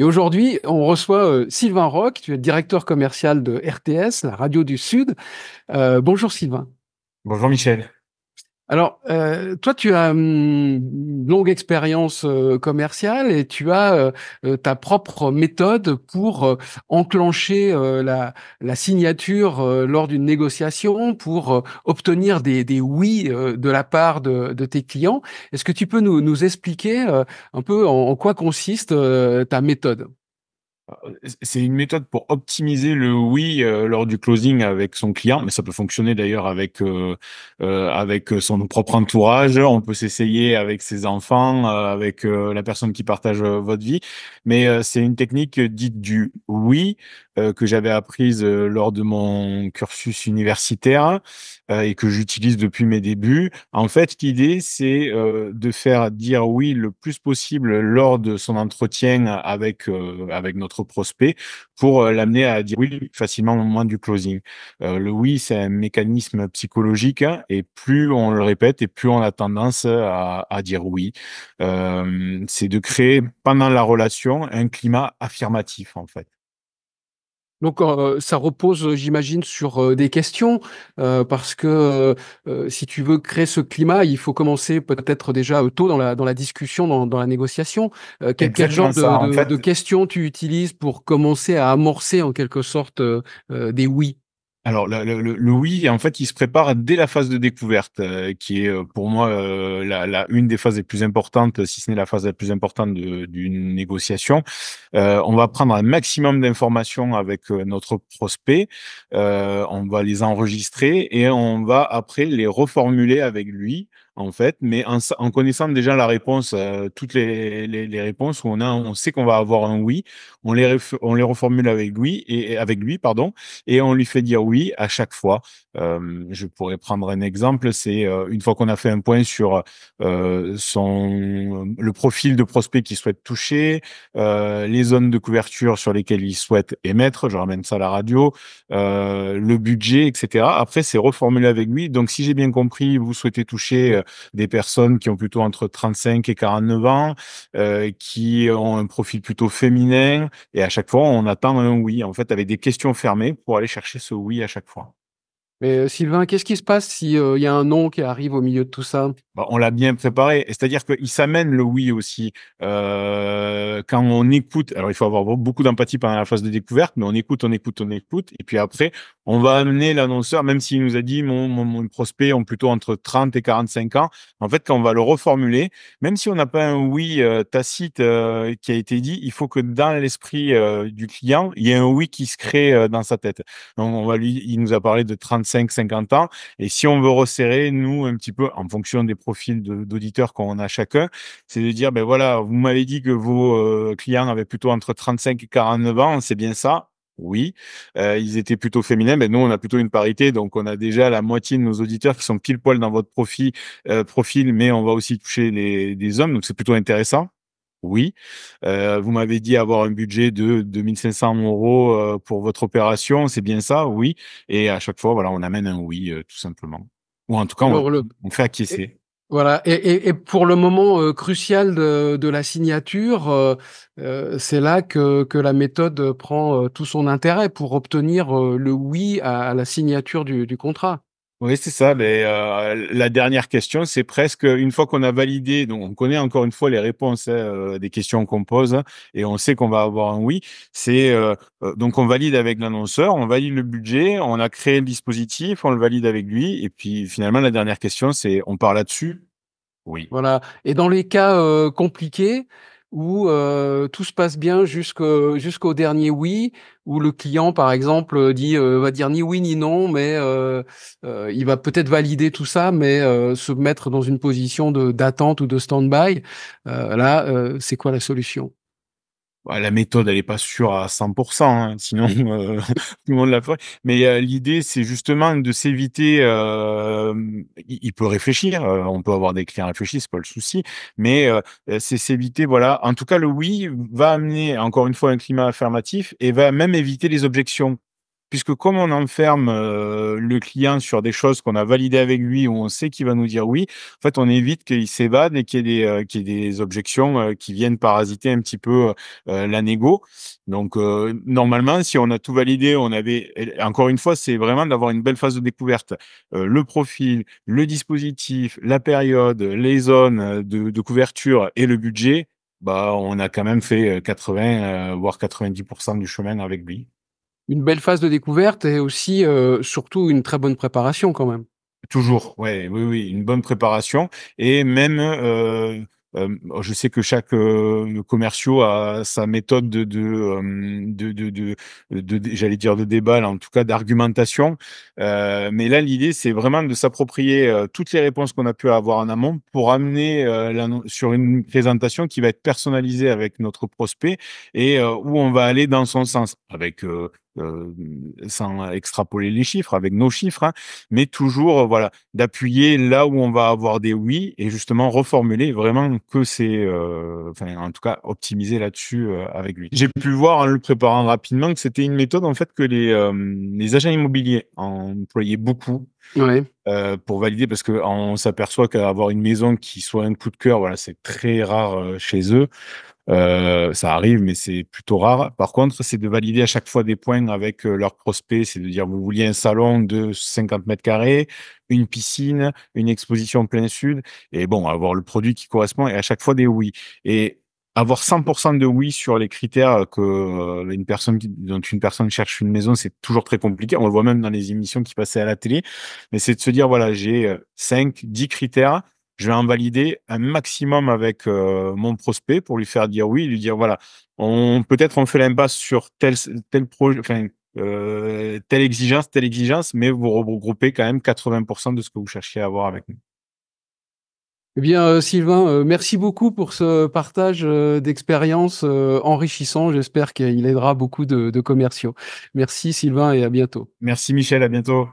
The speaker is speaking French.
Et aujourd'hui, on reçoit Sylvain Roch, tu es le directeur commercial de RTS, la radio du Sud. Bonjour Sylvain. Bonjour Michel. Alors, toi, tu as une longue expérience commerciale et tu as ta propre méthode pour enclencher la signature lors d'une négociation, pour obtenir des oui de la part de tes clients. Est-ce que tu peux nous expliquer un peu en quoi consiste ta méthode? C'est une méthode pour optimiser le oui lors du closing avec son client, mais ça peut fonctionner d'ailleurs avec son propre entourage. On peut s'essayer avec ses enfants, avec la personne qui partage votre vie. Mais c'est une technique dite du oui que j'avais apprise lors de mon cursus universitaire et que j'utilise depuis mes débuts. En fait, l'idée, c'est de faire dire oui le plus possible lors de son entretien avec notre prospect pour l'amener à dire oui facilement au moment du closing. Le oui, c'est un mécanisme psychologique hein, et plus on le répète et plus on a tendance à dire oui. C'est de créer pendant la relation un climat affirmatif en fait. Donc, ça repose, j'imagine, sur, des questions, parce que, si tu veux créer ce climat, il faut commencer peut-être déjà, tôt dans la discussion, dans la négociation. Quel genre Exactement ça. En de fait, questions tu utilises pour commencer à amorcer en quelque sorte, des oui? alors le oui, en fait, il se prépare dès la phase de découverte, qui est, pour moi, la une des phases les plus importantes, si ce n'est la phase la plus importante d'une négociation. On va prendre un maximum d'informations avec, notre prospect, on va les enregistrer et on va après les reformuler avec lui, en fait, mais en connaissant déjà la réponse, toutes les réponses où on sait qu'on va avoir un oui, on les reformule avec lui et avec lui, pardon, et on lui fait dire oui à chaque fois. Je pourrais prendre un exemple, c'est une fois qu'on a fait un point sur le profil de prospect qu'il souhaite toucher, les zones de couverture sur lesquelles il souhaite émettre, je ramène ça à la radio, le budget, etc. Après, c'est reformulé avec lui. Donc, si j'ai bien compris, vous souhaitez toucher des personnes qui ont plutôt entre 35 et 49 ans, qui ont un profil plutôt féminin, et à chaque fois, on attend un oui, en fait, avec des questions fermées pour aller chercher ce oui à chaque fois. Mais, Sylvain, qu'est-ce qui se passe si, il y a un non qui arrive au milieu de tout ça? Bah, on l'a bien préparé, c'est-à-dire qu'il s'amène le oui aussi. Quand on écoute, alors il faut avoir beaucoup d'empathie pendant la phase de découverte, mais on écoute, on écoute, on écoute, et puis après, on va amener l'annonceur, même s'il nous a dit mon prospect ont plutôt entre 30 et 45 ans. En fait, quand on va le reformuler, même si on n'a pas un oui tacite qui a été dit, il faut que dans l'esprit du client, il y ait un oui qui se crée dans sa tête. Donc il nous a parlé de 35, 50 ans. Et si on veut resserrer, nous, un petit peu, en fonction des profils d'auditeurs qu'on a chacun, c'est de dire, ben voilà, vous m'avez dit que vos clients avaient plutôt entre 35 et 49 ans, c'est bien ça? Oui. Ils étaient plutôt féminins, ben nous, on a plutôt une parité, donc on a déjà la moitié de nos auditeurs qui sont pile poil dans votre profil, mais on va aussi toucher des hommes, donc c'est plutôt intéressant. Oui. Vous m'avez dit avoir un budget de 2 500 € pour votre opération, c'est bien ça? Oui, et à chaque fois, voilà, on amène un oui, tout simplement. Ou en tout cas, Alors le on fait et acquiescer. Voilà, et pour le moment, crucial de la signature, c'est là que la méthode prend, tout son intérêt pour obtenir, le oui à la signature du contrat. Oui, c'est ça, mais la dernière question, c'est presque une fois qu'on a validé, donc on connaît encore une fois les réponses, hein, des questions qu'on pose hein, et on sait qu'on va avoir un oui. Donc on valide avec l'annonceur, on valide le budget, on a créé le dispositif, on le valide avec lui et puis finalement la dernière question, c'est: «On part là-dessus?» Oui. Voilà, et dans les cas, compliqués où, tout se passe bien jusqu'au dernier oui, où le client, par exemple, va dire ni oui ni non, mais il va peut-être valider tout ça, mais se mettre dans une position d'attente ou de stand-by. Là, c'est quoi la solution? Bah, la méthode, elle est pas sûre à 100 hein, sinon, tout le monde la ferait. Mais, l'idée, c'est justement de s'éviter, il peut réfléchir, on peut avoir des clients réfléchis, c'est pas le souci. Mais, c'est s'éviter, voilà, en tout cas, le oui va amener encore une fois un climat affirmatif et va même éviter les objections. puisque comme on enferme, le client sur des choses qu'on a validées avec lui, où on sait qu'il va nous dire oui, en fait, on évite qu'il s'évade et qu'il y ait des objections, qui viennent parasiter un petit peu, la négo. Donc, normalement, si on a tout validé, on avait et encore une fois, c'est vraiment d'avoir une belle phase de découverte. Le profil, le dispositif, la période, les zones, de couverture et le budget, bah, on a quand même fait, 80, voire 90 du chemin avec lui. Une belle phase de découverte et aussi, surtout une très bonne préparation quand même. Toujours, ouais, oui, oui, une bonne préparation et même, je sais que chaque, commerciaux a sa méthode j'allais dire de débat, là, en tout cas d'argumentation, mais là, l'idée, c'est vraiment de s'approprier, toutes les réponses qu'on a pu avoir en amont pour amener, sur une présentation qui va être personnalisée avec notre prospect et où on va aller dans son sens avec, heu, sans extrapoler les chiffres, avec nos chiffres, hein, mais toujours, voilà, d'appuyer là où on va avoir des oui et justement reformuler vraiment que c'est, enfin, en tout cas, optimiser là-dessus, avec lui. J'ai pu voir en le préparant rapidement que c'était une méthode, en fait, que les agents immobiliers employaient beaucoup, Ouais. pour valider parce qu'on s'aperçoit qu'avoir une maison qui soit un coup de cœur, voilà, c'est très rare, chez eux. Ça arrive, mais c'est plutôt rare. Par contre, c'est de valider à chaque fois des points avec, leurs prospects. C'est de dire: «Vous vouliez un salon de 50 carrés, une piscine, une exposition plein sud» et bon, avoir le produit qui correspond et à chaque fois des oui et avoir 100 de oui sur les critères que, dont une personne cherche une maison, c'est toujours très compliqué. On le voit même dans les émissions qui passaient à la télé, mais c'est de se dire: «Voilà, j'ai, 5-10 critères, je vais en valider un maximum avec, mon prospect pour lui faire dire oui, lui dire: «Voilà, on fait l'impasse sur tel projet, enfin, telle exigence, mais vous regroupez quand même 80 de ce que vous cherchiez à avoir avec nous». Eh bien, Sylvain, merci beaucoup pour ce partage, d'expériences, enrichissant. J'espère qu'il aidera beaucoup de commerciaux. Merci Sylvain et à bientôt. Merci Michel, à bientôt.